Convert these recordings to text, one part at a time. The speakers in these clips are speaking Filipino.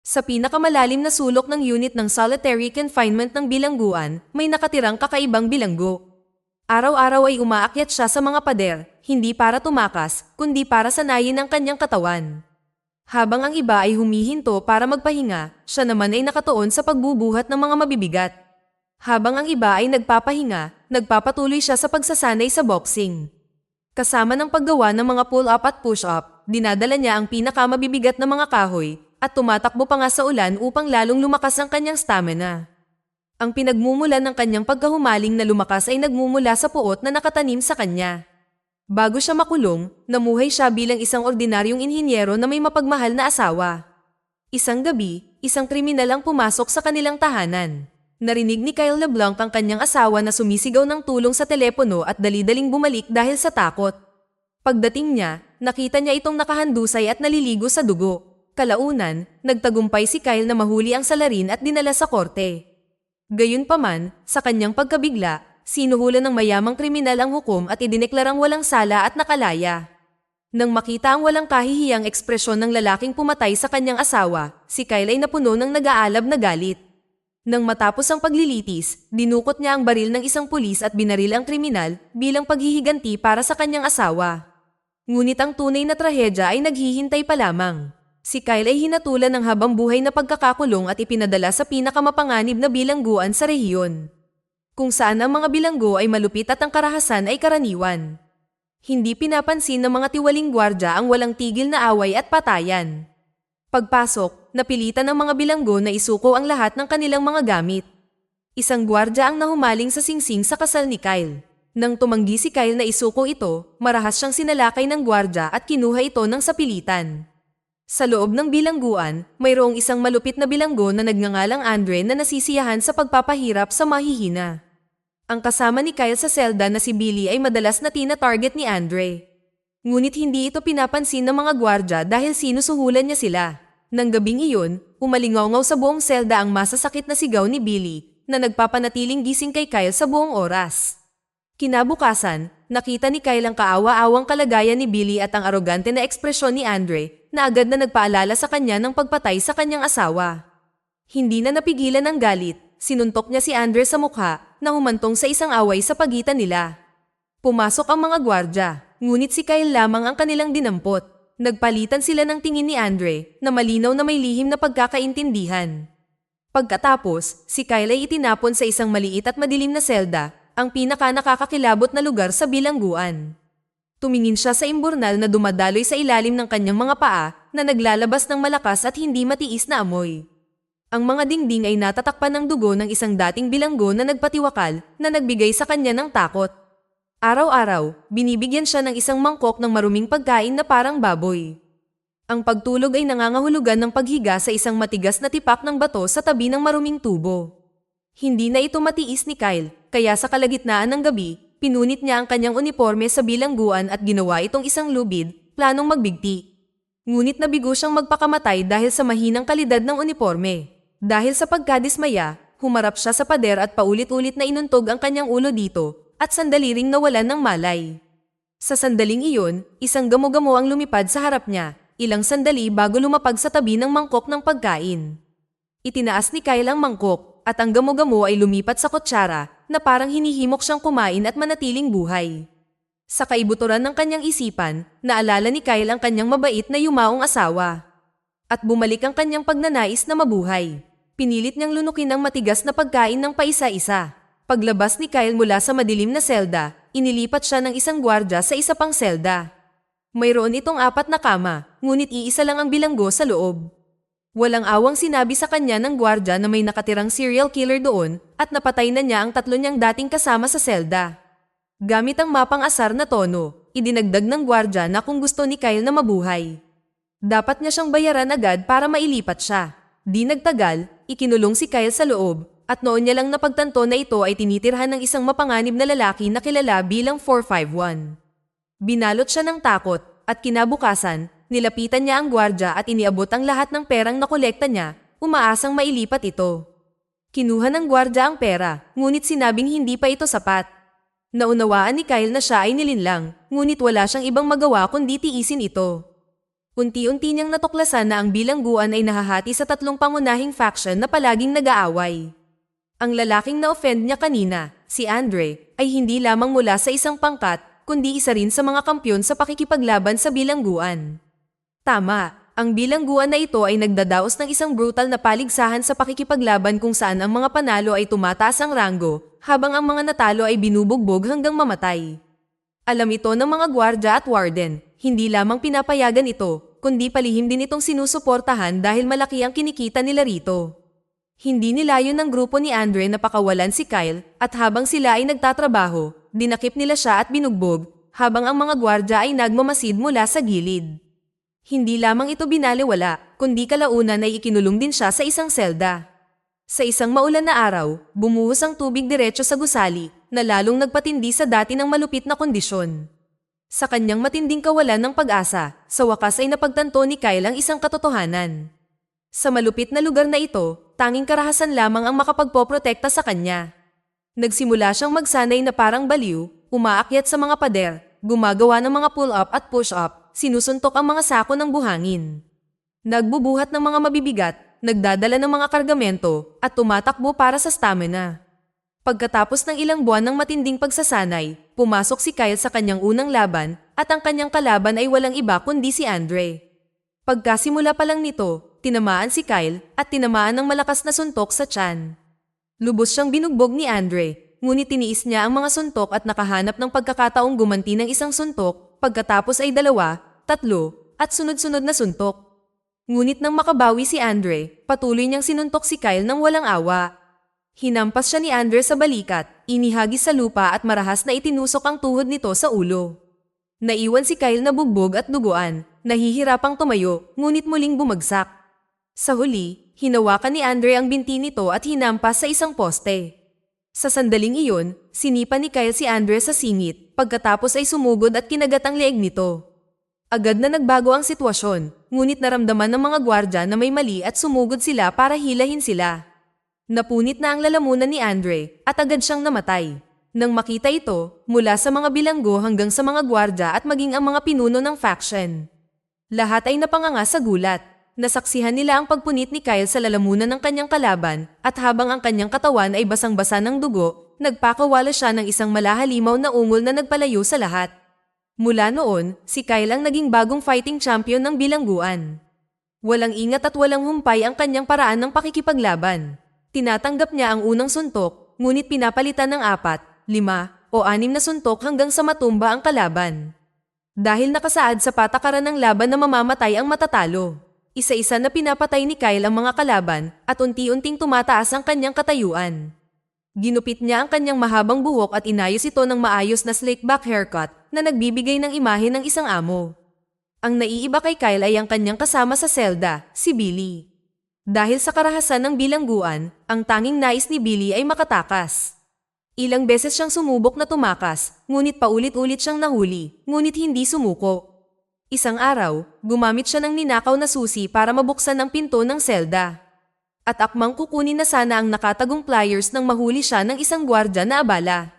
Sa pinakamalalim na sulok ng unit ng solitary confinement ng bilangguan, may nakatirang kakaibang bilanggo. Araw-araw ay umaakyat siya sa mga pader, hindi para tumakas, kundi para sanayin ang kanyang katawan. Habang ang iba ay humihinto para magpahinga, siya naman ay nakatuon sa pagbubuhat ng mga mabibigat. Habang ang iba ay nagpapahinga, nagpapatuloy siya sa pagsasanay sa boxing. Kasama ng paggawa ng mga pull-up at push-up, dinadala niya ang pinakamabibigat na mga kahoy, at tumatakbo pa nga sa ulan upang lalong lumakas ang kanyang stamina. Ang pinagmumulan ng kanyang pagkahumaling na lumakas ay nagmumula sa puot na nakatanim sa kanya. Bago siya makulong, namuhay siya bilang isang ordinaryong inhinyero na may mapagmahal na asawa. Isang gabi, isang kriminal ang pumasok sa kanilang tahanan. Narinig ni Kyle LeBlanc ang kanyang asawa na sumisigaw ng tulong sa telepono at dali-daling bumalik dahil sa takot. Pagdating niya, nakita niya itong nakahandusay at naliligo sa dugo. Kalaunan, nagtagumpay si Kyle na mahuli ang salarin at dinala sa korte. Gayunpaman, sa kanyang pagkabigla, sinuhulan ng mayamang kriminal ang hukom at idineklarang walang sala at nakalaya. Nang makita ang walang kahihiyang ekspresyon ng lalaking pumatay sa kanyang asawa, si Kyle ay napuno ng nag-aalab na galit. Nang matapos ang paglilitis, dinukot niya ang baril ng isang pulis at binaril ang kriminal bilang paghihiganti para sa kanyang asawa. Ngunit ang tunay na trahedya ay naghihintay pa lamang. Si Kyle ay hinatulan ng habang buhay na pagkakakulong at ipinadala sa pinakamapanganib na bilangguan sa rehiyon, kung saan ang mga bilanggo ay malupit at ang karahasan ay karaniwan. Hindi pinapansin ng mga tiwaling gwardya ang walang tigil na away at patayan. Pagpasok, napilitan ng mga bilanggo na isuko ang lahat ng kanilang mga gamit. Isang gwardya ang nahumaling sa singsing sa kasal ni Kyle. Nang tumanggi si Kyle na isuko ito, marahas siyang sinalakay ng gwardya at kinuha ito ng sapilitan. Sa loob ng bilangguan, mayroong isang malupit na bilanggo na nagngangalang Andre na nasisiyahan sa pagpapahirap sa mahihina. Ang kasama ni Kyle sa selda na si Billy ay madalas na tina-target ni Andre. Ngunit hindi ito pinapansin ng mga gwardya dahil sinusuhulan niya sila. Nang gabing iyon, umalingaw-ngaw sa buong selda ang masasakit na sigaw ni Billy na nagpapanatiling gising kay Kyle sa buong oras. Kinabukasan, nakita ni Kyle ang kaawa-awang kalagayan ni Billy at ang arogante na ekspresyon ni Andre na agad na nagpaalala sa kanya ng pagpatay sa kanyang asawa. Hindi na napigilan ng galit, sinuntok niya si Andre sa mukha na humantong sa isang away sa pagitan nila. Pumasok ang mga gwardya, ngunit si Kyle lamang ang kanilang dinampot. Nagpalitan sila ng tingin ni Andre na malinaw na may lihim na pagkakaintindihan. Pagkatapos, si Kyle ay itinapon sa isang maliit at madilim na selda, ang pinaka-nakakakilabot na lugar sa bilangguan. Tumingin siya sa imburnal na dumadaloy sa ilalim ng kanyang mga paa na naglalabas ng malakas at hindi matiis na amoy. Ang mga dingding ay natatakpan ng dugo ng isang dating bilanggo na nagpatiwakal na nagbigay sa kanya ng takot. Araw-araw, binibigyan siya ng isang mangkok ng maruming pagkain na parang baboy. Ang pagtulog ay nangangahulugan ng paghiga sa isang matigas na tipak ng bato sa tabi ng maruming tubo. Hindi na ito matiis ni Kyle, kaya sa kalagitnaan ng gabi, pinunit niya ang kanyang uniforme sa bilangguan at ginawa itong isang lubid, planong magbigti. Ngunit nabigo siyang magpakamatay dahil sa mahinang kalidad ng uniforme. Dahil sa pagkadismaya, humarap siya sa pader at paulit-ulit na inuntog ang kanyang ulo dito, at sandali ring nawalan ng malay. Sa sandaling iyon, isang gamo-gamo ang lumipad sa harap niya, ilang sandali bago lumapag sa tabi ng mangkok ng pagkain. Itinaas ni Kyle ang mangkok, at ang gamo-gamo ay lumipat sa kutsara na parang hinihimok siyang kumain at manatiling buhay. Sa kaibuturan ng kanyang isipan, naalala ni Kyle ang kanyang mabait na yumaong asawa. At bumalik ang kanyang pagnanais na mabuhay. Pinilit niyang lunukin ang matigas na pagkain ng paisa-isa. Paglabas ni Kyle mula sa madilim na selda, inilipat siya ng isang gwardya sa isa pang selda. Mayroon itong 4 na kama, ngunit iisa lang ang bilanggo sa loob. Walang awang sinabi sa kanya ng gwardya na may nakatirang serial killer doon at napatay na niya ang 3 niyang dating kasama sa selda. Gamit ang mapang asar na tono, idinagdag ng gwardya na kung gusto ni Kyle na mabuhay, dapat niya siyang bayaran agad para mailipat siya. Di nagtagal, ikinulong si Kyle sa loob at noon niya lang napagtanto na ito ay tinitirhan ng isang mapanganib na lalaki na kilala bilang 451. Binalot siya ng takot at kinabukasan, nilapitan niya ang gwardya at iniabot ang lahat ng perang nakolekta niya, umaasang mailipat ito. Kinuha ng gwardya ang pera, ngunit sinabing hindi pa ito sapat. Naunawaan ni Kyle na siya ay nilinlang, ngunit wala siyang ibang magawa kundi tiisin ito. Unti-unti niyang natuklasan na ang bilangguan ay nahahati sa tatlong pangunahing faction na palaging nag-aaway. Ang lalaking na-offend niya kanina, si Andre, ay hindi lamang mula sa isang pangkat, kundi isa rin sa mga kampyon sa pakikipaglaban sa bilangguan. Tama, ang bilangguan na ito ay nagdadaos ng isang brutal na paligsahan sa pakikipaglaban kung saan ang mga panalo ay tumataas ang ranggo, habang ang mga natalo ay binubugbog hanggang mamatay. Alam ito ng mga gwardya at warden, hindi lamang pinapayagan ito, kundi palihim din itong sinusuportahan dahil malaki ang kinikita nila rito. Hindi nilayon ng grupo ni Andre na pakawalan si Kyle at habang sila ay nagtatrabaho, dinakip nila siya at binugbog, habang ang mga gwardya ay nagmamasid mula sa gilid. Hindi lamang ito binaliwala, kundi kalaunan ay ikinulong din siya sa isang selda. Sa isang maulan na araw, bumuhos ang tubig diretso sa gusali, na lalong nagpatindi sa dati ng malupit na kondisyon. Sa kanyang matinding kawalan ng pag-asa, sa wakas ay napagtanto ni Kyle ang isang katotohanan. Sa malupit na lugar na ito, tanging karahasan lamang ang makapagpoprotekta sa kanya. Nagsimula siyang magsanay na parang baliw, umaakyat sa mga pader, gumagawa ng mga pull-up at push-up, sinusuntok ang mga sako ng buhangin. Nagbubuhat ng mga mabibigat, nagdadala ng mga kargamento, at tumatakbo para sa stamina. Pagkatapos ng ilang buwan ng matinding pagsasanay, pumasok si Kyle sa kanyang unang laban, at ang kanyang kalaban ay walang iba kundi si Andre. Pagkasimula pa lang nito, tinamaan si Kyle at tinamaan ng malakas na suntok sa tiyan. Lubos siyang binugbog ni Andre, ngunit tiniis niya ang mga suntok at nakahanap ng pagkakataong gumanti ng isang suntok, pagkatapos ay 2, 3, at sunod-sunod na suntok. Ngunit nang makabawi si Andre, patuloy niyang sinuntok si Kyle ng walang awa. Hinampas siya ni Andre sa balikat, inihagis sa lupa at marahas na itinusok ang tuhod nito sa ulo. Naiwan si Kyle na bugbog at duguan, nahihirapang tumayo, ngunit muling bumagsak. Sa huli, hinawakan ni Andre ang binti nito at hinampas sa isang poste. Sa sandaling iyon, sinipa ni Kyle si Andre sa singit, pagkatapos ay sumugod at kinagat ang leeg nito. Agad na nagbago ang sitwasyon, ngunit naramdaman ng mga gwardya na may mali at sumugod sila para hilahin sila. Napunit na ang lalamunan ni Andre at agad siyang namatay. Nang makita ito, mula sa mga bilanggo hanggang sa mga gwardya at maging ang mga pinuno ng faction. Lahat ay napanganga sa gulat. Nasaksihan nila ang pagpunit ni Kyle sa lalamunan ng kanyang kalaban at habang ang kanyang katawan ay basang-basa ng dugo, nagpakawala siya ng isang malahalimaw na ungol na nagpalayo sa lahat. Mula noon, si Kyle ang naging bagong fighting champion ng bilangguan. Walang ingat at walang humpay ang kanyang paraan ng pakikipaglaban. Tinatanggap niya ang unang suntok, ngunit pinapalitan ng 4, 5, o 6 na suntok hanggang sa matumba ang kalaban. Dahil nakasaad sa patakaran ng laban na mamamatay ang matatalo. Isa-isa na pinapatay ni Kyle ang mga kalaban at unti-unting tumataas ang kanyang katayuan. Ginupit niya ang kanyang mahabang buhok at inayos ito ng maayos na slick back haircut na nagbibigay ng imahe ng isang amo. Ang naiiba kay Kyle ay ang kanyang kasama sa selda, si Billy. Dahil sa karahasan ng bilangguan, ang tanging nais ni Billy ay makatakas. Ilang beses siyang sumubok na tumakas, ngunit paulit-ulit siyang nahuli, ngunit hindi sumuko. Isang araw, gumamit siya ng ninakaw na susi para mabuksan ang pinto ng selda. At akmang kukunin na sana ang nakatagong pliers nang mahuli siya ng isang gwardya na abala.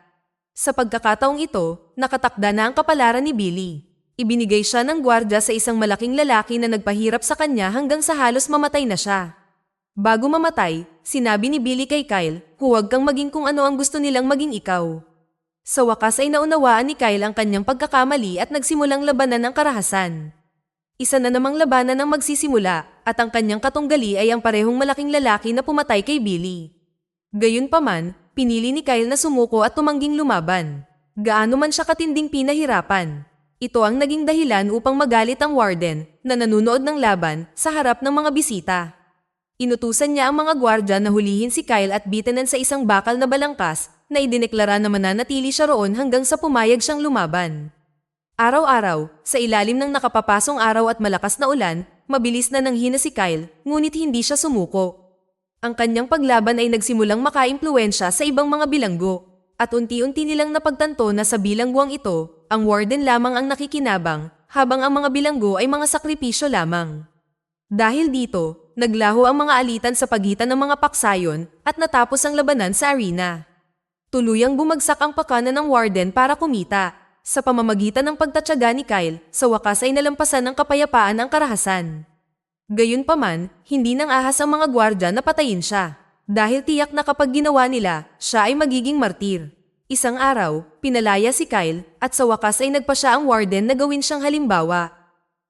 Sa pagkakataong ito, nakatakda na ang kapalaran ni Billy. Ibinigay siya ng gwardya sa isang malaking lalaki na nagpahirap sa kanya hanggang sa halos mamatay na siya. Bago mamatay, sinabi ni Billy kay Kyle, huwag kang maging kung ano ang gusto nilang maging ikaw. Sa wakas ay naunawaan ni Kyle ang kanyang pagkakamali at nagsimulang labanan ng karahasan. Isa na namang labanan ang magsisimula at ang kanyang katunggali ay ang parehong malaking lalaki na pumatay kay Billy. Gayunpaman, pinili ni Kyle na sumuko at tumangging lumaban. Gaano man siya katinding pinahirapan. Ito ang naging dahilan upang magalit ang warden na nanunood ng laban sa harap ng mga bisita. Inutusan niya ang mga gwardya na hulihin si Kyle at bitanan sa isang bakal na balangkas na idineklara na mananatili siya roon hanggang sa pumayag siyang lumaban. Araw-araw, sa ilalim ng nakapapasong araw at malakas na ulan, mabilis na nanghina si Kyle, ngunit hindi siya sumuko. Ang kanyang paglaban ay nagsimulang makaimpluwensya sa ibang mga bilanggo, at unti-unti nilang napagtanto na sa bilangguang ito, ang warden lamang ang nakikinabang, habang ang mga bilanggo ay mga sakripisyo lamang. Dahil dito, naglaho ang mga alitan sa pagitan ng mga paksayon at natapos ang labanan sa arena. Tuluyang bumagsak ang pakana ng warden para kumita. Sa pamamagitan ng pagtatyaga ni Kyle, sa wakas ay nalampasan ng kapayapaan ang karahasan. Gayunpaman, hindi nang ahas ang mga gwardya na patayin siya. Dahil tiyak na kapag ginawa nila, siya ay magiging martir. Isang araw, pinalaya si Kyle at sa wakas ay nagpa siya ang warden na gawin siyang halimbawa.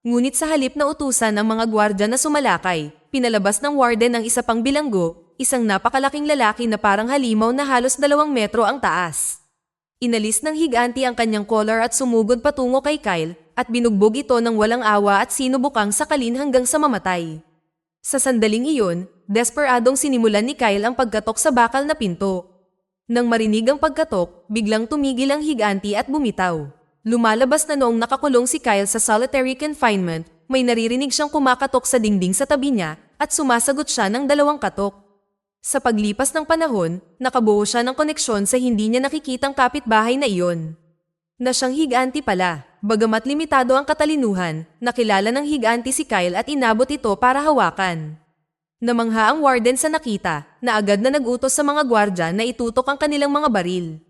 Ngunit sa halip na utusan ang mga gwardya na sumalakay, pinalabas ng warden ang isa pang bilanggo, isang napakalaking lalaki na parang halimaw na halos 2 metro ang taas. Inalis ng higanti ang kanyang collar at sumugod patungo kay Kyle at binugbog ito ng walang awa at sinubukang sakalin hanggang sa mamatay. Sa sandaling iyon, desperadong sinimulan ni Kyle ang pagkatok sa bakal na pinto. Nang marinig ang pagkatok, biglang tumigil ang higanti at bumitaw. Lumalabas na noong nakakulong si Kyle sa solitary confinement, may naririnig siyang kumakatok sa dingding sa tabi niya at sumasagot siya ng 2 katok. Sa paglipas ng panahon, nakabuo siya ng koneksyon sa hindi niya nakikitang kapitbahay na iyon. Na siyang higanti pala, bagamat limitado ang katalinuhan, nakilala ng higanti si Kyle at inabot ito para hawakan. Namangha ang warden sa nakita, na agad na nag-utos sa mga gwardya na itutok ang kanilang mga baril.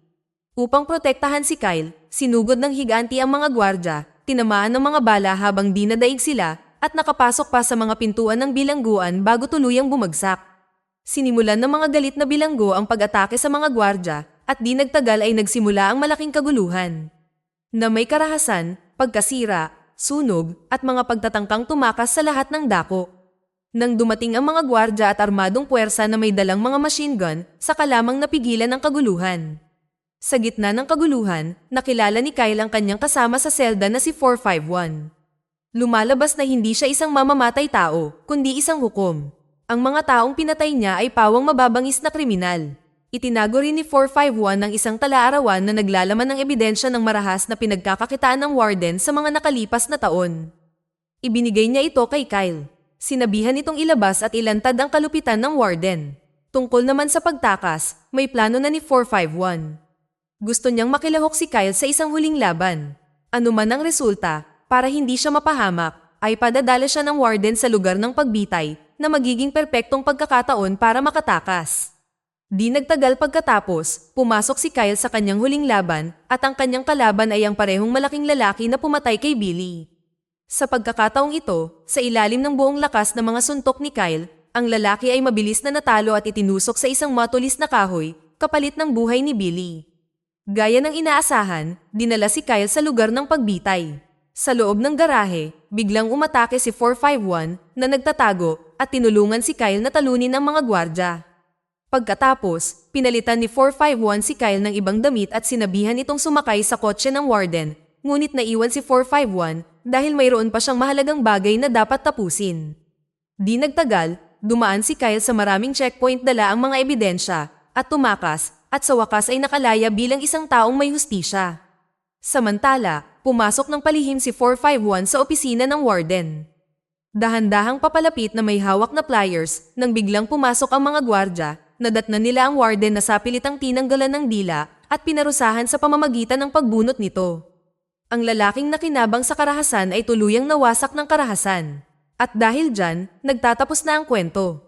Upang protektahan si Kyle, sinugod ng higanti ang mga gwardya, tinamaan ng mga bala habang dinadaig sila, at nakapasok pa sa mga pintuan ng bilangguan bago tuluyang bumagsak. Sinimulan ng mga galit na bilanggo ang pag-atake sa mga gwardya at di nagtagal ay nagsimula ang malaking kaguluhan. Na may karahasan, pagkasira, sunog at mga pagtatangkang tumakas sa lahat ng dako. Nang dumating ang mga gwardya at armadong puwersa na may dalang mga machine gun, saka lamang napigilan ang kaguluhan. Sa gitna ng kaguluhan, nakilala ni Kyle ang kanyang kasama sa selda na si 451. Lumalabas na hindi siya isang mamamatay tao, kundi isang hukom. Ang mga taong pinatay niya ay pawang mababangis na kriminal. Itinago rin ni 451 ng isang talaarawan na naglalaman ng ebidensya ng marahas na pinagkakakitaan ng warden sa mga nakalipas na taon. Ibinigay niya ito kay Kyle. Sinabihan itong ilabas at ilantad ang kalupitan ng warden. Tungkol naman sa pagtakas, may plano na ni 451. Gusto niyang makilahok si Kyle sa isang huling laban. Ano man ang resulta, para hindi siya mapahamak, ay padadala siya ng warden sa lugar ng pagbitay na magiging perpektong pagkakataon para makatakas. Di nagtagal pagkatapos, pumasok si Kyle sa kanyang huling laban at ang kanyang kalaban ay ang parehong malaking lalaki na pumatay kay Billy. Sa pagkakataong ito, sa ilalim ng buong lakas ng mga suntok ni Kyle, ang lalaki ay mabilis na natalo at itinusok sa isang matulis na kahoy, kapalit ng buhay ni Billy. Gaya ng inaasahan, dinala si Kyle sa lugar ng pagbitay. Sa loob ng garahe, biglang umatake si 451 na nagtatago at tinulungan si Kyle na talunin ang mga gwardya. Pagkatapos, pinalitan ni 451 si Kyle ng ibang damit at sinabihan itong sumakay sa kotse ng warden, ngunit naiwan si 451 dahil mayroon pa siyang mahalagang bagay na dapat tapusin. Di nagtagal, dumaan si Kyle sa maraming checkpoint dala ang mga ebidensya at tumakas at sa wakas ay nakalaya bilang isang taong may hustisya. Samantala, pumasok ng palihim si 451 sa opisina ng warden. Dahan-dahang papalapit na may hawak na pliers nang biglang pumasok ang mga gwardya, nadatnan nila ang warden na sapilitang tinanggalan ng dila at pinarusahan sa pamamagitan ng pagbunot nito. Ang lalaking nakinabang sa karahasan ay tuluyang nawasak ng karahasan. At dahil dyan, nagtatapos na ang kwento.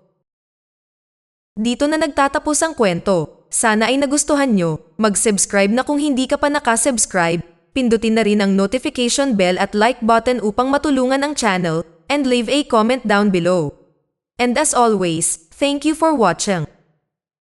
Dito na nagtatapos ang kwento. Sana ay nagustuhan nyo. Mag-subscribe na kung hindi ka pa nakasubscribe. Pindutin na rin ang notification bell at like button upang matulungan ang channel, and leave a comment down below. And as always, thank you for watching.